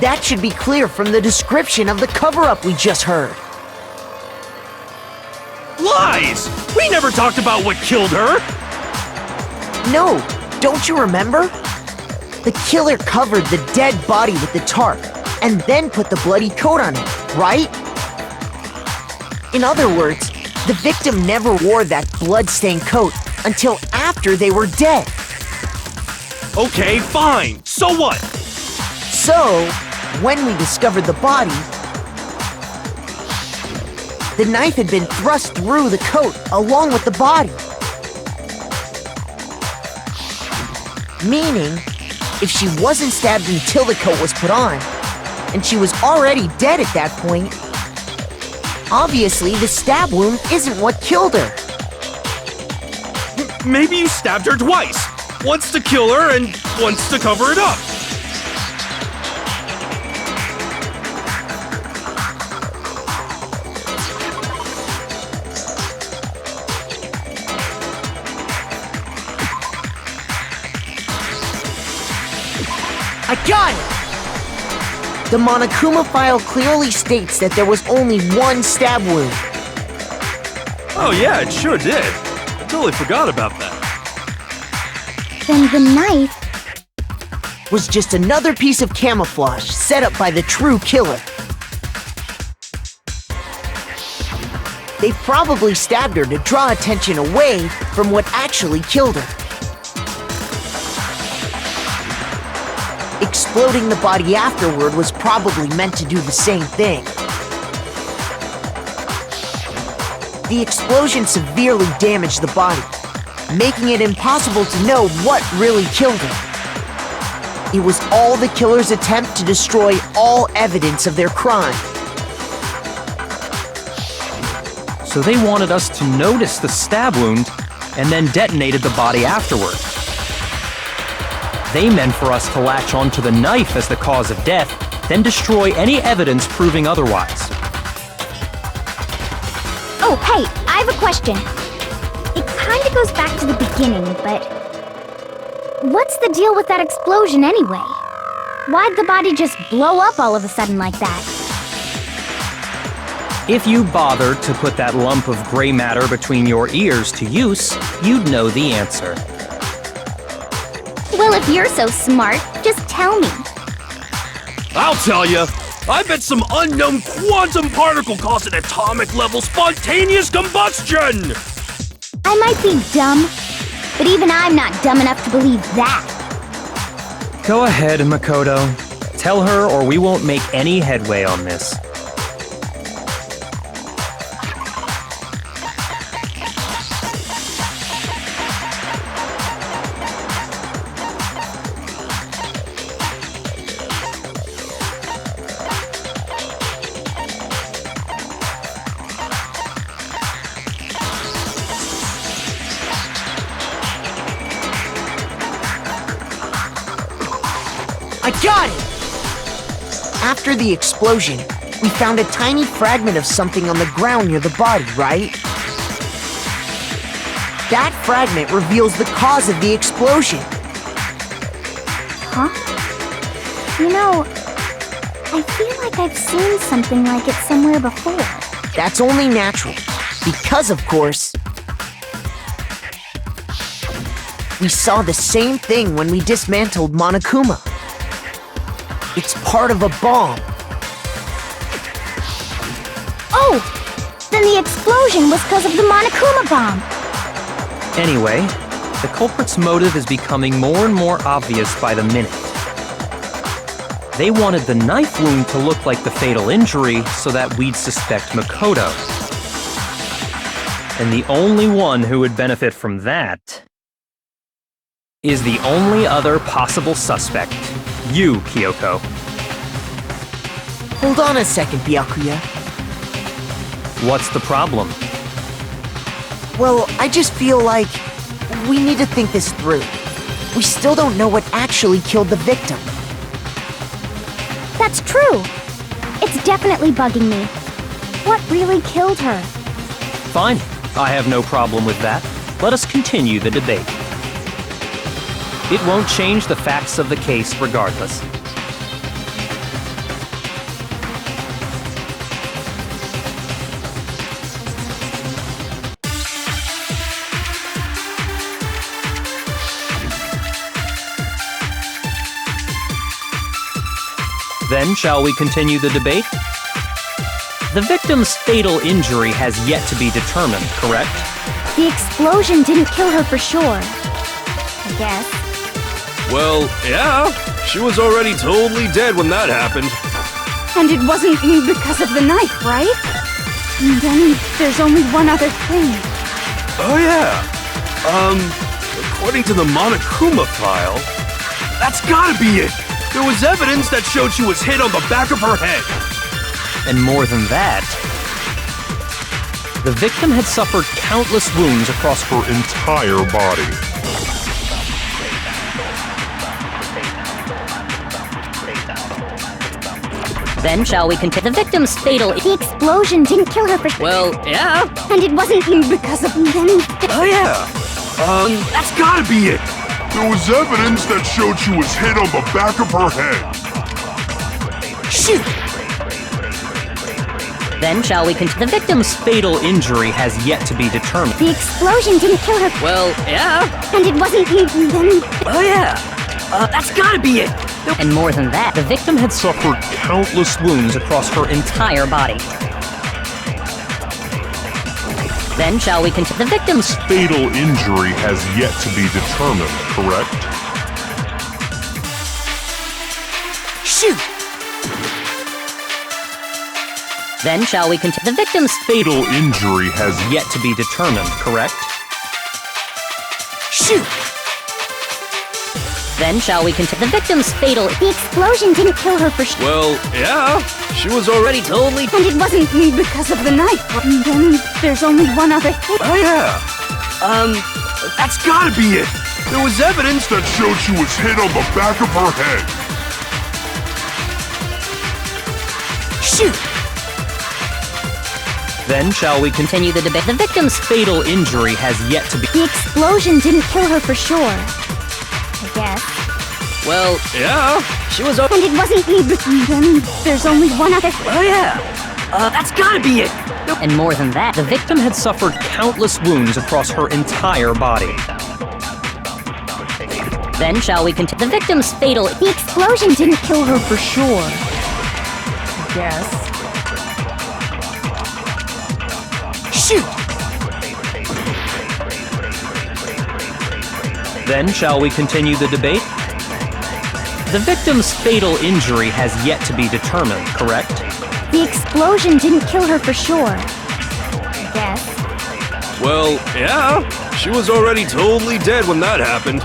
That should be clear from the description of the cover-up we just heard. Lies! We never talked about what killed her! No, don't you remember? The killer covered the dead body with the tarp and then put the bloody coat on it, right? In other words, the victim never wore that blood-stained coat until after they were dead. Okay, fine. So what? So, when we discovered the body, the knife had been thrust through the coat along with the body. Meaning, if she wasn't stabbed until the coat was put on, and she was already dead at that point, obviously the stab wound isn't what killed her. Maybe you stabbed her twice. Once to kill her and once to cover it up. I got it! The Monokuma file clearly states that there was only one stab wound. Oh yeah, it sure did. I totally forgot about that. Then the knife Was just another piece of camouflage set up by the true killer. They probably stabbed her to draw attention away from what actually killed her. Exploding the body afterward was probably meant to do the same thing. The explosion severely damaged the body, making it impossible to know what really killed her. It was all the killer's attempt to destroy all evidence of their crime. So they wanted us to notice the stab wound and then detonated the body afterward. They meant for us to latch onto the knife as the cause of death, then destroy any evidence proving otherwise. Oh, hey, I have a question. It kinda goes back to the beginning, but what's the deal with that explosion anyway? Why'd the body just blow up all of a sudden like that? If you bothered to put that lump of gray matter between your ears to use, you'd know the answer. Well, if you're so smart, just tell me. I'll tell you. I bet some unknown quantum particle caused an atomic-level spontaneous combustion! I might be dumb, but even I'm not dumb enough to believe that. Go ahead, Makoto. Tell her or we won't make any headway on this. I got it! After the explosion, we found a tiny fragment of something on the ground near the body, right? That fragment reveals the cause of the explosion. Huh? You know, I feel like I've seen something like it somewhere before. That's only natural, because of course, we saw the same thing when we dismantled Monokuma. It's part of a bomb. Oh! Then the explosion was because of the Monokuma bomb! Anyway, the culprit's motive is becoming more and more obvious by the minute. They wanted the knife wound to look like the fatal injury so that we'd suspect Makoto. And the only one who would benefit from that is the only other possible suspect. You, Kyoko. Hold on a second, Byakuya. What's the problem? Well, I just feel like we need to think this through. We still don't know what actually killed the victim. That's true! It's definitely bugging me. What really killed her? Fine, I have no problem with that. Let us continue the debate. It won't change the facts of the case regardless. Then, shall we continue the debate? The victim's fatal injury has yet to be determined, correct? The explosion didn't kill her for sure. I guess. Well, yeah. She was already totally dead when that happened. And it wasn't because of the knife, right? And then there's only one other thing. Oh yeah. According to the Monokuma file, that's gotta be it. There was evidence that showed she was hit on the back of her head. And more than that, the victim had suffered countless wounds across her entire body. Then shall we continue? The victim's fatal... The explosion didn't kill her for sure. Well, yeah. And it wasn't because of any... Oh yeah. That's gotta be it. There was evidence that showed she was hit on the back of her head. Shoot! Then shall we continue? The victim's fatal injury has yet to be determined. The explosion didn't kill her. Well, yeah. And it wasn't then... Oh yeah. That's gotta be it. And more than that, The victim had suffered countless wounds across her entire entire body. Then shall we continue? The victim's... Fatal injury has yet to be determined, correct? Shoot! Then shall we continue? The victim's... Fatal injury has yet to be determined, correct? Shoot! Then shall we continue? The victim's fatal... The explosion didn't kill her for sure. Well, yeah. She was already totally... And it wasn't because of the knife. And then there's only one other thing. Oh yeah. That's gotta be it. There was evidence that showed she was hit on the back of her head. Shoot! Then shall we continue? Continue the debate. The victim's... Fatal injury has yet to be... The explosion didn't kill her for sure. I guess. Well, Yeah. She was... And it wasn't then there's only one other thing. Oh yeah. That's gotta be it. and more than that, The victim had suffered countless wounds across her entire body. then shall we continue? The victim's fatal... The explosion didn't kill her for sure. I guess. Shoot! Then shall we continue the debate? The victim's fatal injury has yet to be determined, correct? The explosion didn't kill her for sure. I guess. Well, yeah. She was already totally dead when that happened.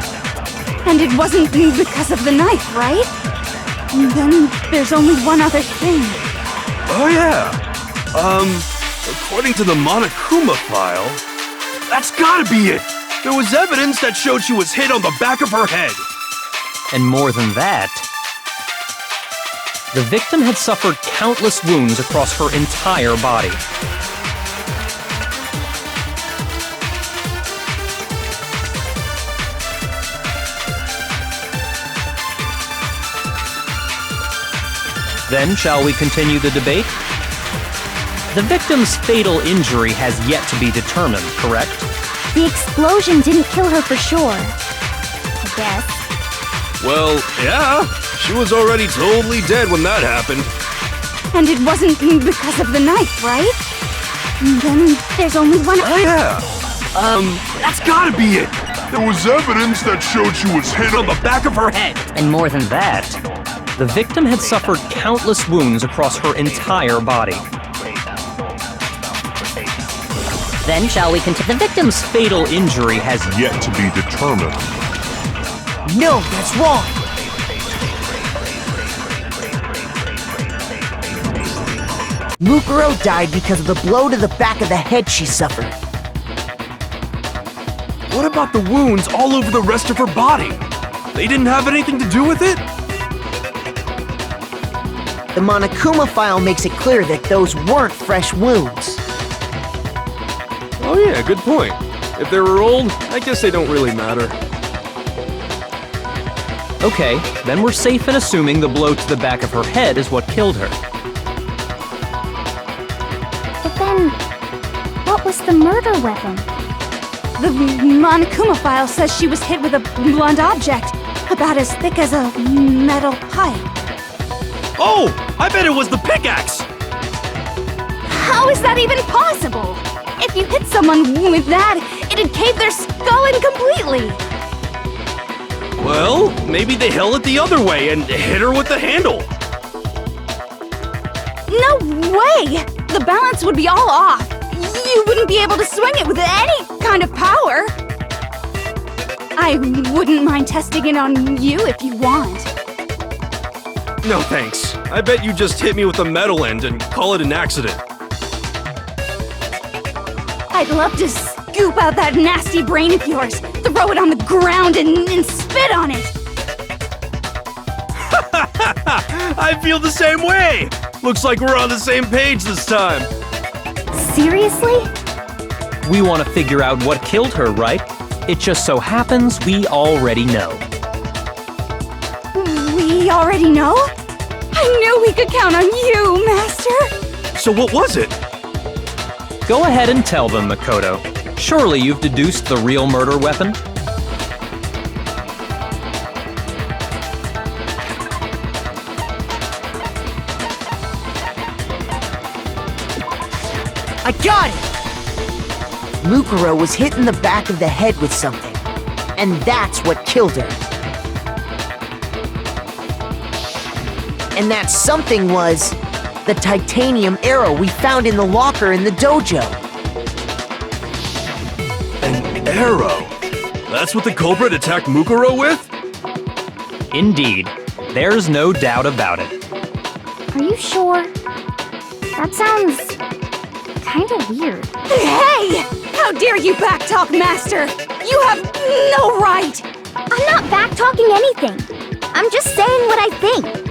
And it wasn't because of the knife, right? And then there's only one other thing. Oh yeah. According to the Monokuma file, that's gotta be it. There was evidence that showed she was hit on the back of her head. And more than that, the victim had suffered countless wounds across her entire body. Then shall we continue the debate? The victim's fatal injury has yet to be determined, correct? The explosion didn't kill her for sure. I guess. Well, yeah. She was already totally dead when that happened. And it wasn't because of the knife, right? And then there's only one... Oh yeah. That's gotta be it. There was evidence that showed she was hit On the back of her head. and more than that, The victim had suffered countless wounds across her entire body. then shall we continue? The victim's Fatal injury has yet to be determined. No, that's wrong! Mukuro died because of the blow to the back of the head she suffered. What about the wounds all over the rest of her body? They didn't have anything to do with it? The Monokuma file makes it clear that those weren't fresh wounds. Oh yeah, good point. If they were old, I guess they don't really matter. Okay, then we're safe in assuming the blow to the back of her head is what killed her. But then, what was the murder weapon? The Monokuma file says she was hit with a blunt object, about as thick as a metal pipe. Oh, I bet it was the pickaxe! How is that even possible? If you hit someone with that, it'd cave their skull in completely. Well, maybe they held it the other way and hit her with the handle. No way! The balance would be all off. You wouldn't be able to swing it with any kind of power. I wouldn't mind testing it on you if you want. No thanks. I bet you just hit me with the metal end and call it an accident. I'd love to scoop out that nasty brain of yours, throw it on the ground and spit on it. I feel the same way! Looks like we're on the same page this time. Seriously? We want to figure out what killed her, right? It just so happens we already know. We already know? I knew we could count on you, Master! So what was it? Go ahead and tell them, Makoto. Surely you've deduced the real murder weapon? I got it! Mukuro was hit in the back of the head with something, and that's what killed her. And that something was the titanium arrow we found in the locker in the dojo. An arrow? That's what the culprit attacked Mukuro with? Indeed. There's no doubt about it. Are you sure? That sounds kinda weird. Hey! How dare you backtalk, Master! You have no right! I'm not backtalking anything. I'm just saying what I think.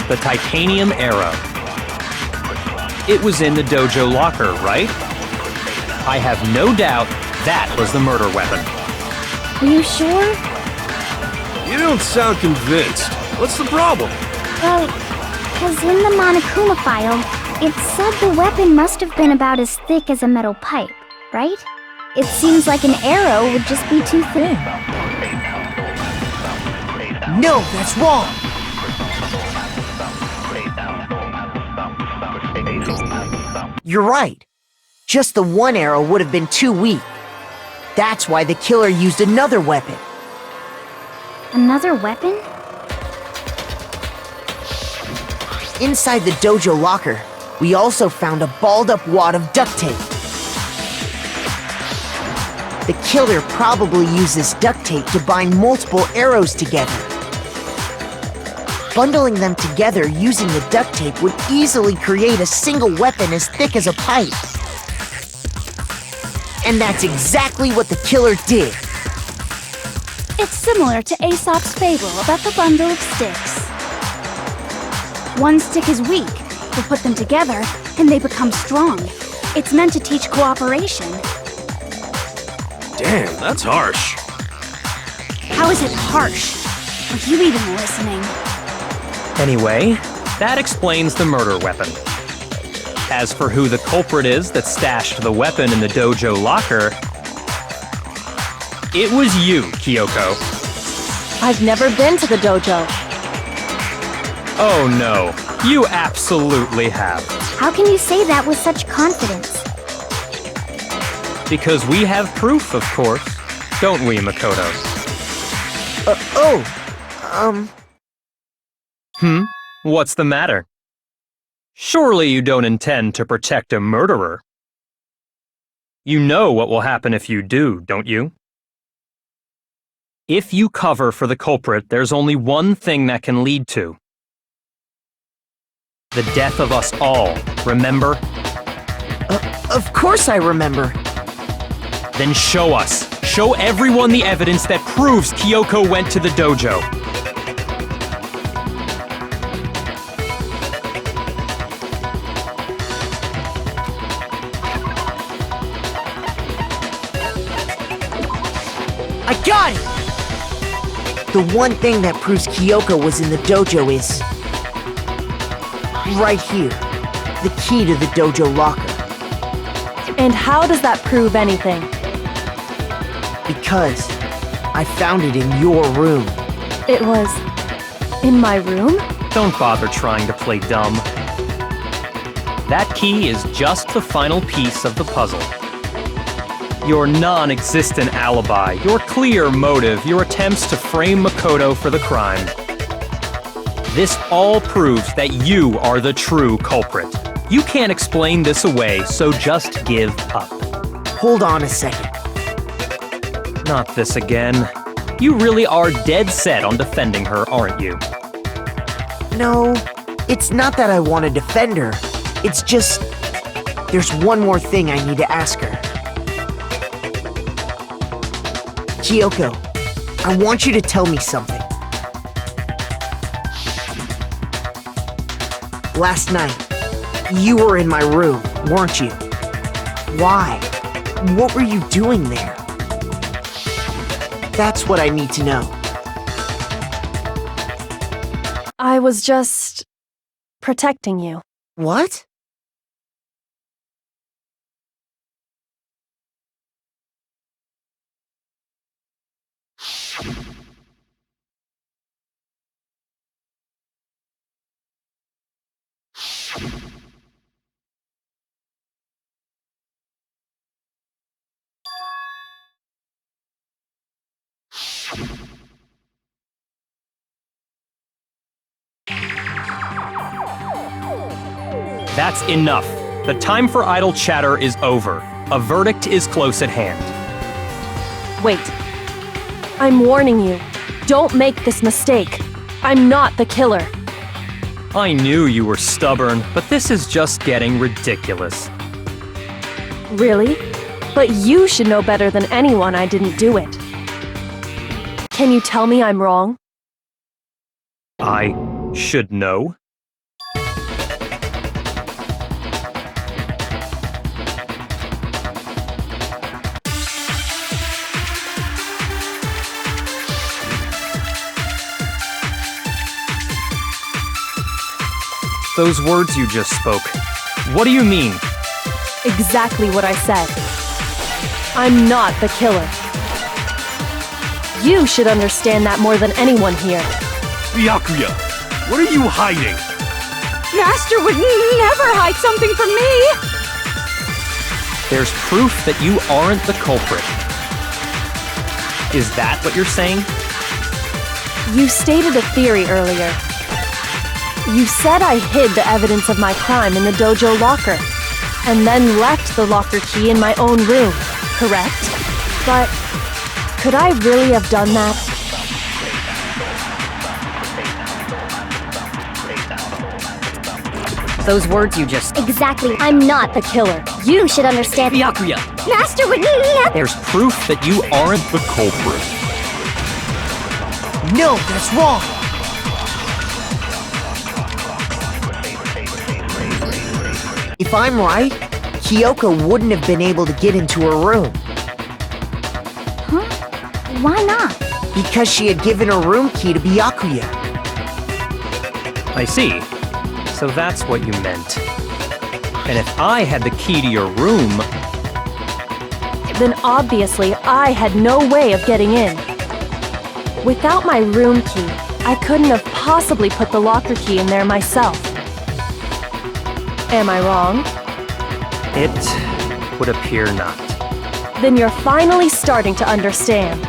The titanium arrow. It was in the dojo locker, right? I have no doubt that was the murder weapon. Are you sure? You don't sound convinced. What's the problem? Well, because in the Monokuma file, it said the weapon must have been about as thick as a metal pipe, right? It seems like an arrow would just be too thin. No, that's wrong! You're right. Just the one arrow would have been too weak. That's why the killer used another weapon. Another weapon? Inside the dojo locker, we also found a balled-up wad of duct tape. The killer probably used this duct tape to bind multiple arrows together. Bundling them together using the duct tape would easily create a single weapon as thick as a pipe. And that's exactly what the killer did. It's similar to Aesop's fable about the bundle of sticks. One stick is weak, but put them together, and they become strong. It's meant to teach cooperation. Damn, that's harsh. How is it harsh? Are you even listening? Anyway, that explains the murder weapon. As for who the culprit is that stashed the weapon in the dojo locker, it was you, Kyoko. I've never been to the dojo. Oh no, you absolutely have. How can you say that with such confidence? Because we have proof, of course. Don't we, Makoto? What's the matter? Surely you don't intend to protect a murderer. You know what will happen if you do, don't you? If you cover for the culprit, there's only one thing that can lead to. The death of us all, remember? Of course I remember. Then show us. Show everyone the evidence that proves Kyoko went to the dojo. I got it! The one thing that proves Kyoko was in the dojo is... right here. The key to the dojo locker. And how does that prove anything? Because I found it in your room. It was... in my room? Don't bother trying to play dumb. That key is just the final piece of the puzzle. Your non-existent alibi, your clear motive, your attempts to frame Makoto for the crime. This all proves that you are the true culprit. You can't explain this away, so just give up. Hold on a second. Not this again. You really are dead set on defending her, aren't you? No, it's not that I want to defend her. It's just... there's one more thing I need to ask her. Kyoko, I want you to tell me something. Last night, you were in my room, weren't you? Why? What were you doing there? That's what I need to know. I was just... protecting you. What? That's enough. The time for idle chatter is over. A verdict is close at hand. Wait. I'm warning you. Don't make this mistake. I'm not the killer. I knew you were stubborn, but this is just getting ridiculous. Really? But you should know better than anyone I didn't do it. Can you tell me I'm wrong? I should know? Those words you just spoke, what do you mean? Exactly what I said. I'm not the killer. You should understand that more than anyone here. Byakuya, what are you hiding? Master would never hide something from me! There's proof that you aren't the culprit. Is that what you're saying? You stated a theory earlier. You said I hid the evidence of my crime in the dojo locker, and then left the locker key in my own room, correct? But could I really have done that? Those words you just... Exactly, I'm not the killer. You should understand. Byakuya! Master would never. There's proof that you aren't the culprit. No, that's wrong! If I'm right, Kyoko wouldn't have been able to get into her room. Huh? Why not? Because she had given her room key to Byakuya. I see. So that's what you meant. And if I had the key to your room... Then obviously I had no way of getting in. Without my room key, I couldn't have possibly put the locker key in there myself. Am I wrong? It would appear not. Then you're finally starting to understand.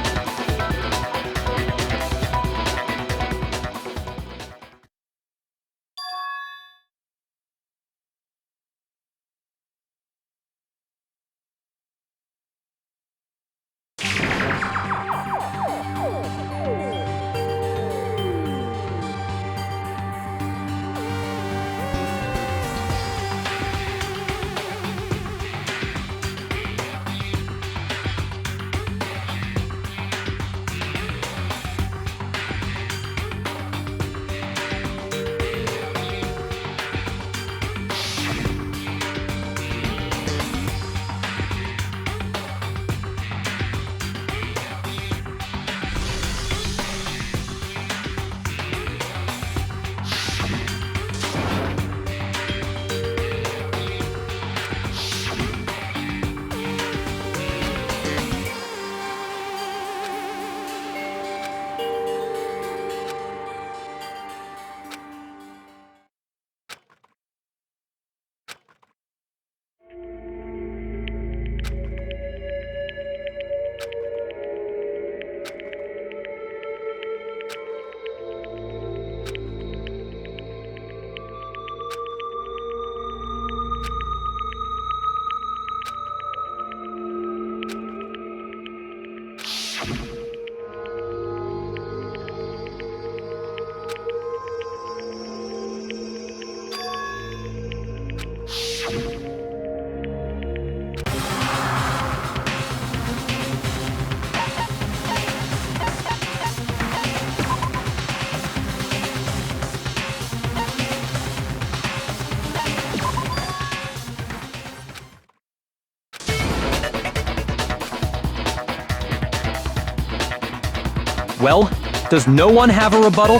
Well, does no one have a rebuttal?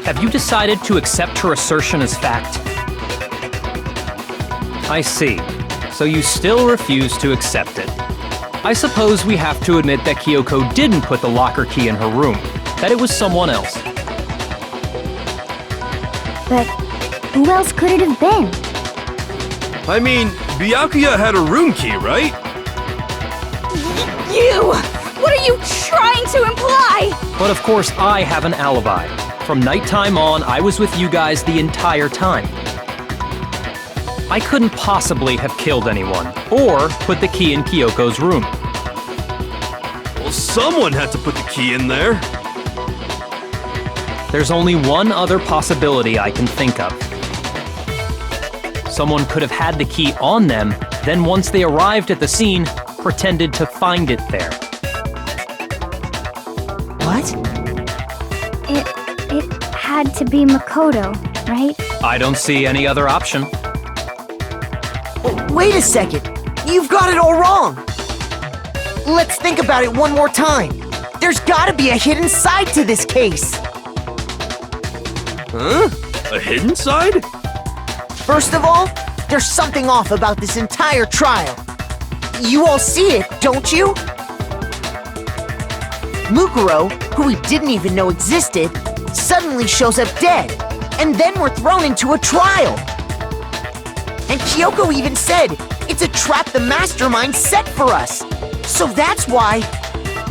Have you decided to accept her assertion as fact? I see. So you still refuse to accept it. I suppose we have to admit that Kyoko didn't put the locker key in her room, that it was someone else. But who else could it have been? I mean, Byakuya had a room key, right? You! What are you trying to imply? But of course I have an alibi. From nighttime on, I was with you guys the entire time. I couldn't possibly have killed anyone, or put the key in Kyoko's room. Well, someone had to put the key in there. There's only one other possibility I can think of. Someone could have had the key on them, then once they arrived at the scene, pretended to find it there. What? It had to be Makoto, right? I don't see any other option. Wait a second. You've got it all wrong. Let's think about it one more time. There's gotta be a hidden side to this case. Huh? A hidden side? First of all, there's something off about this entire trial. You all see it, don't you? Mukuro, who we didn't even know existed, suddenly shows up dead, and then we're thrown into a trial. And Kyoko even said it's a trap the mastermind set for us. So that's why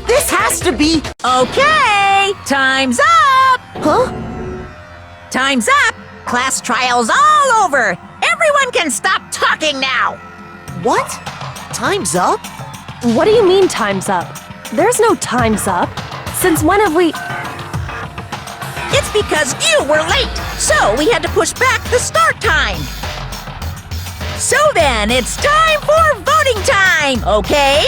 this has to be... Okay, time's up! Huh? Time's up! Class trial's all over! Everyone can stop talking now! What? Time's up? What do you mean time's up? There's no time's up. Since when have we... It's because you were late, so we had to push back the start time. So then, it's time for voting time, okay?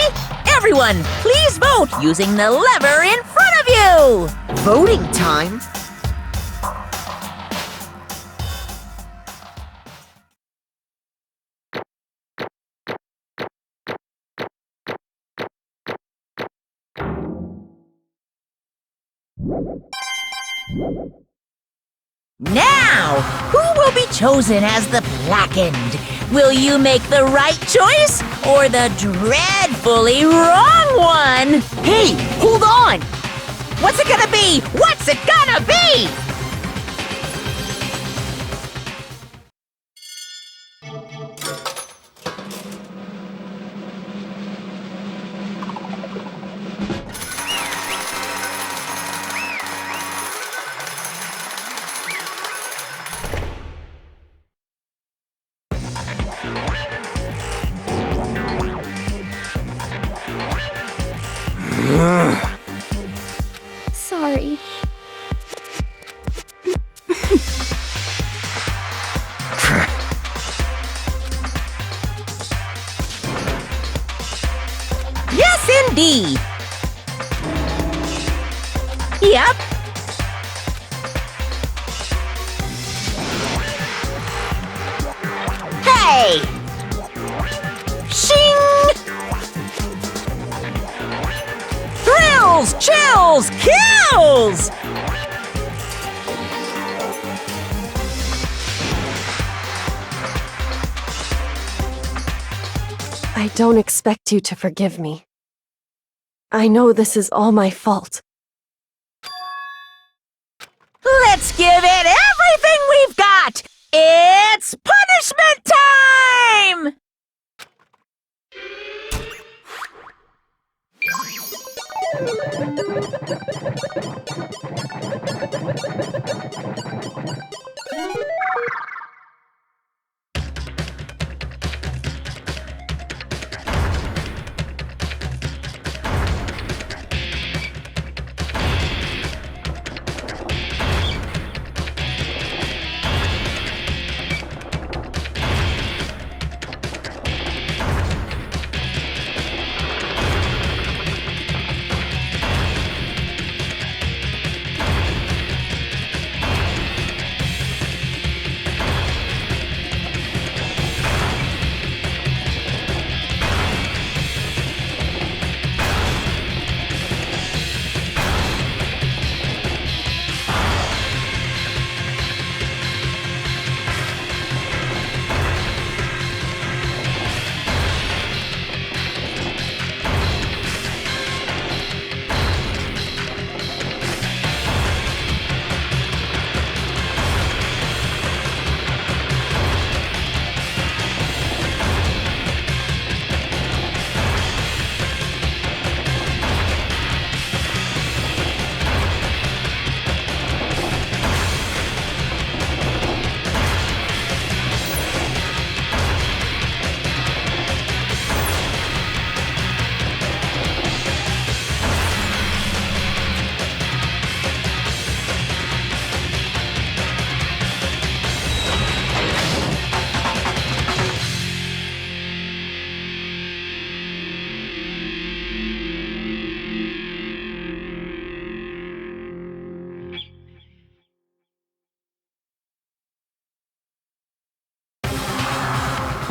Everyone, please vote using the lever in front of you! Voting time? Now, who will be chosen as the blackened? Will you make the right choice or the dreadfully wrong one? Hey, hold on! What's it gonna be? What's it gonna be? Sorry. Yes, indeed. Yep. Hey! Shing! Thrills, chills, kills! I don't expect you to forgive me. I know this is all my fault. Let's give it everything we've got! It's punishment time!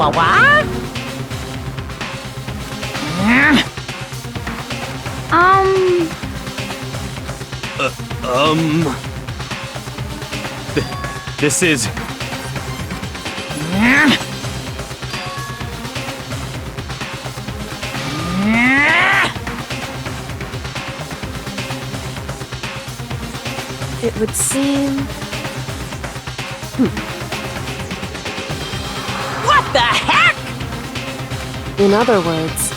What? This is... It would seem... What the heck? In other words,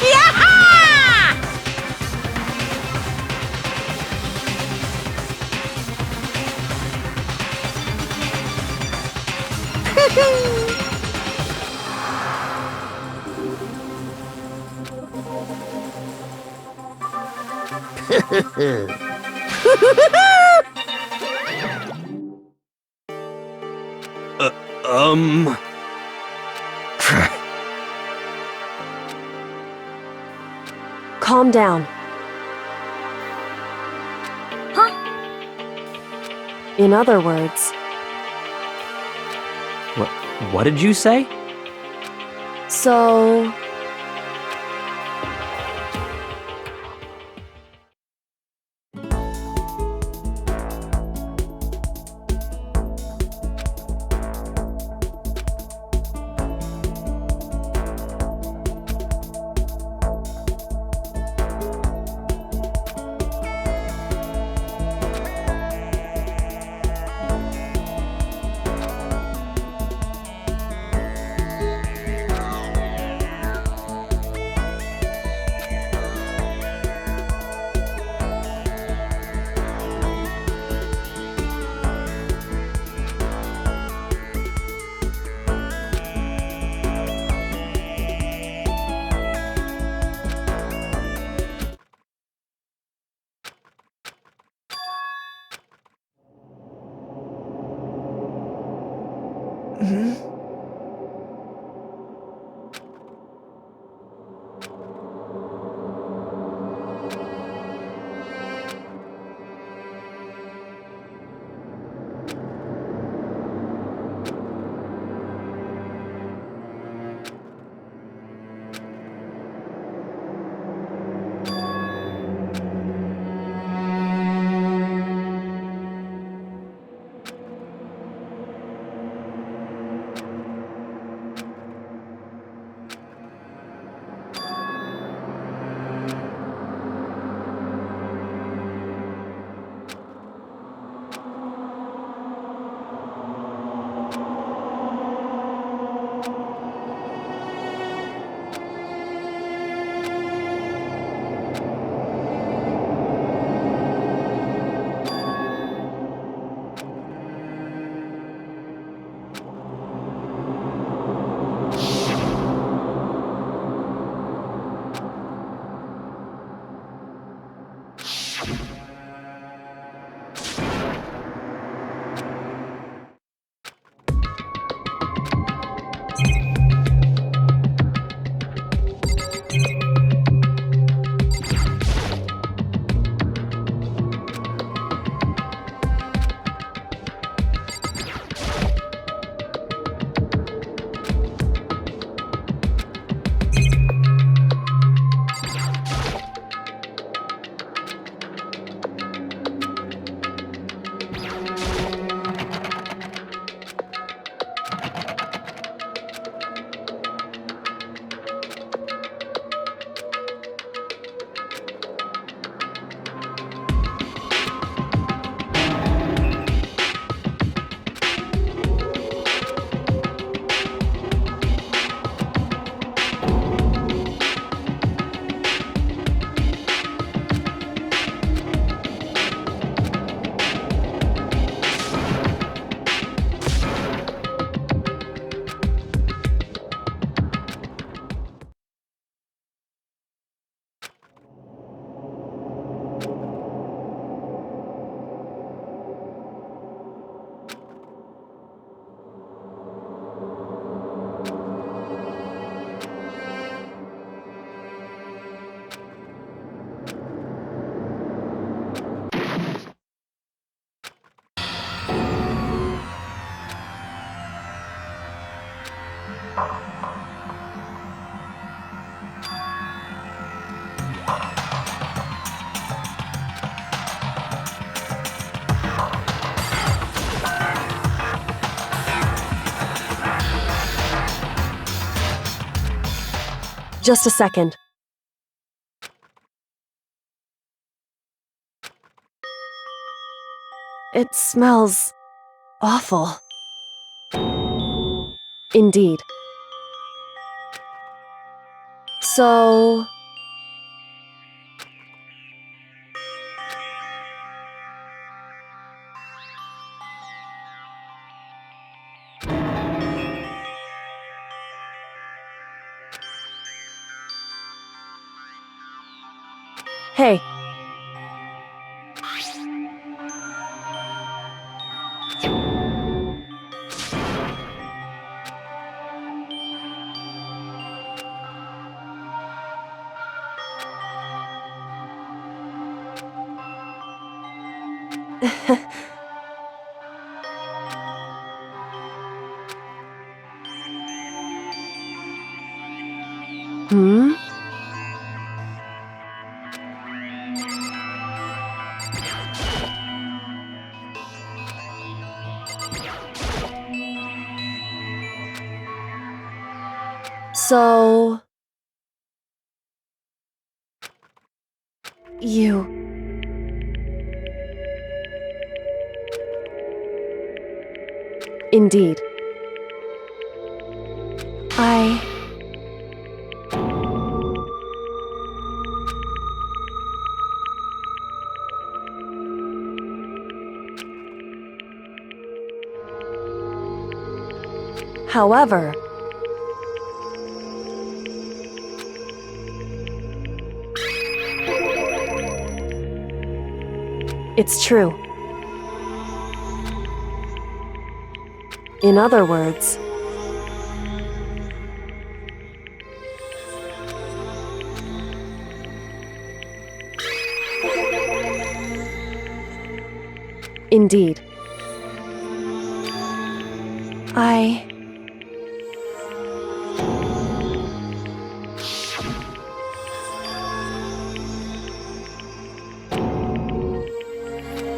Yaha! calm down. In other words, What did you say? so... Just a second. It smells awful. Indeed. So... Hey. Hmm? So... You... Indeed. However... It's true. In other words... Indeed.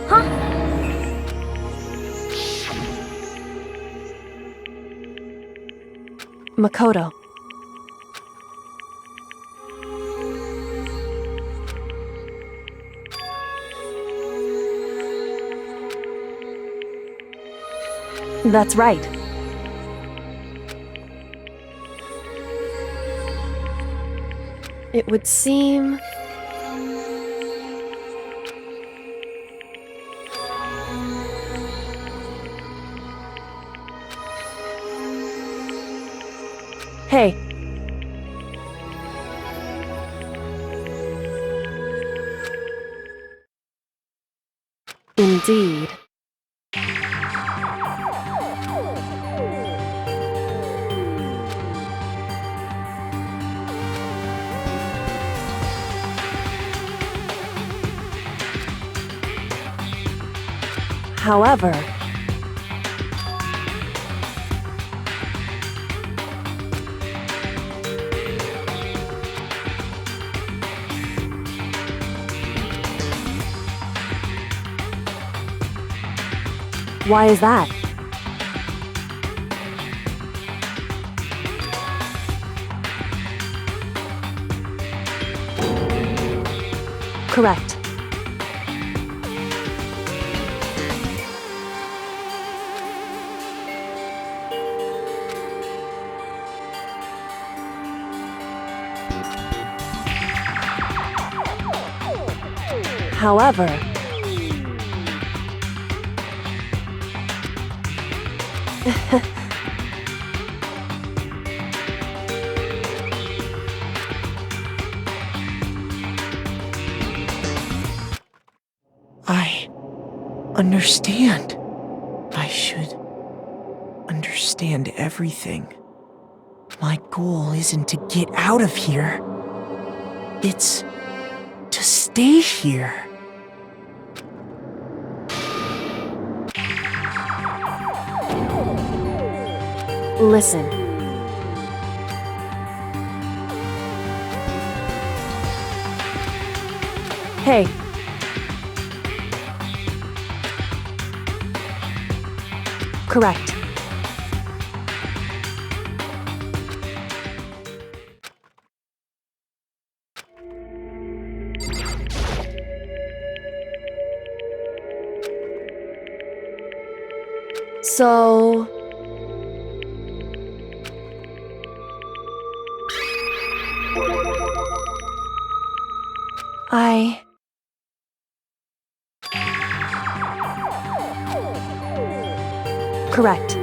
Huh? Makoto. That's right. It would seem... Hey. Indeed. However... Why is that? Correct. However... I understand. I should understand everything. My goal isn't to get out of here. It's to stay here. Listen. Hey. Correct. So... Correct.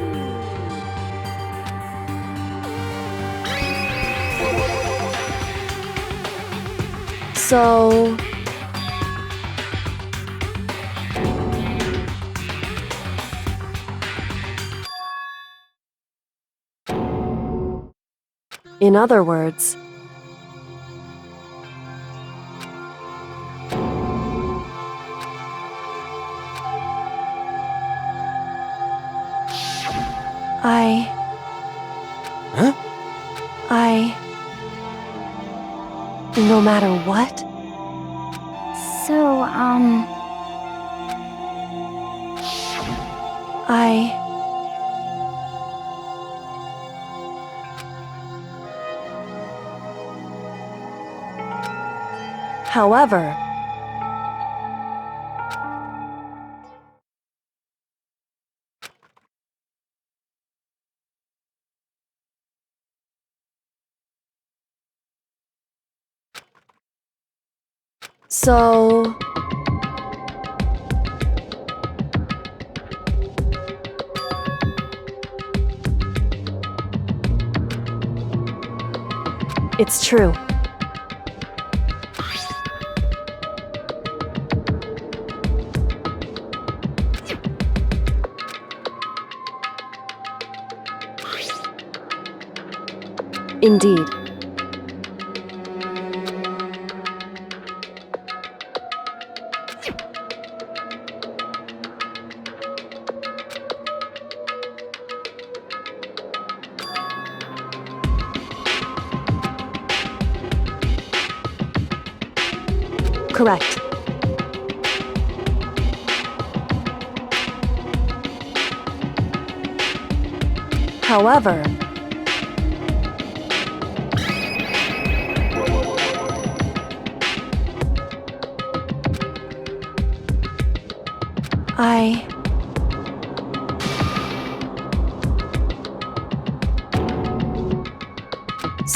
So... In other words... Huh? No matter what? So, However... So... It's true. Indeed. Correct. However...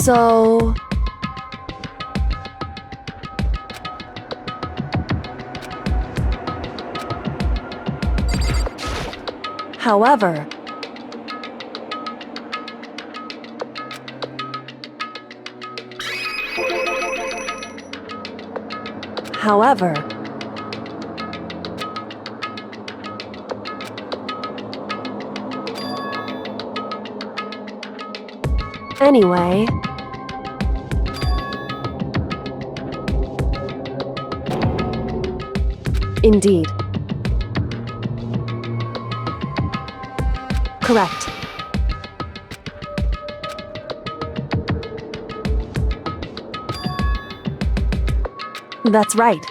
So... However... However... Anyway... Indeed. Correct. That's right.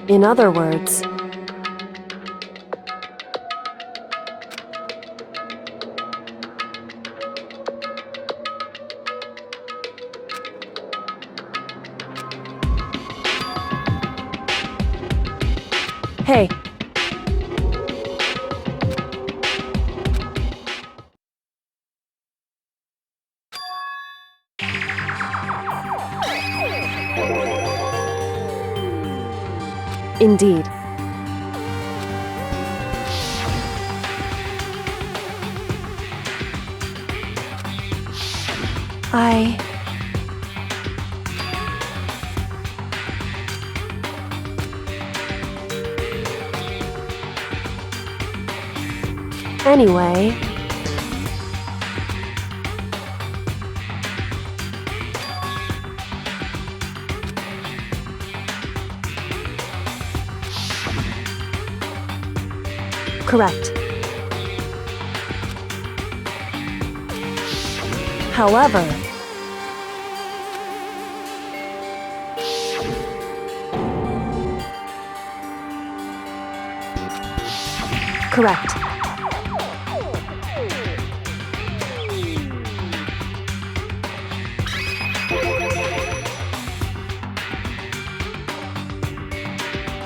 In other words... Hey. Indeed. Anyway... Correct. However... Correct.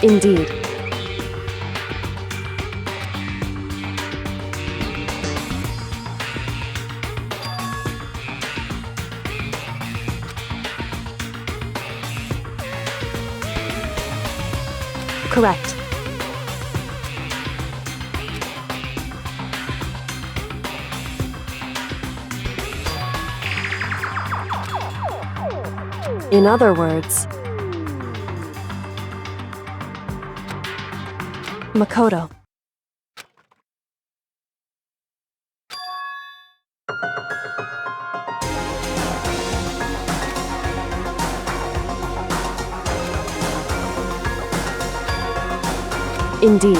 Indeed. Correct. In other words, Makoto. Indeed.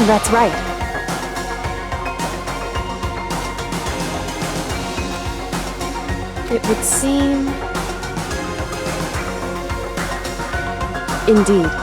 That's right. It would seem... Indeed.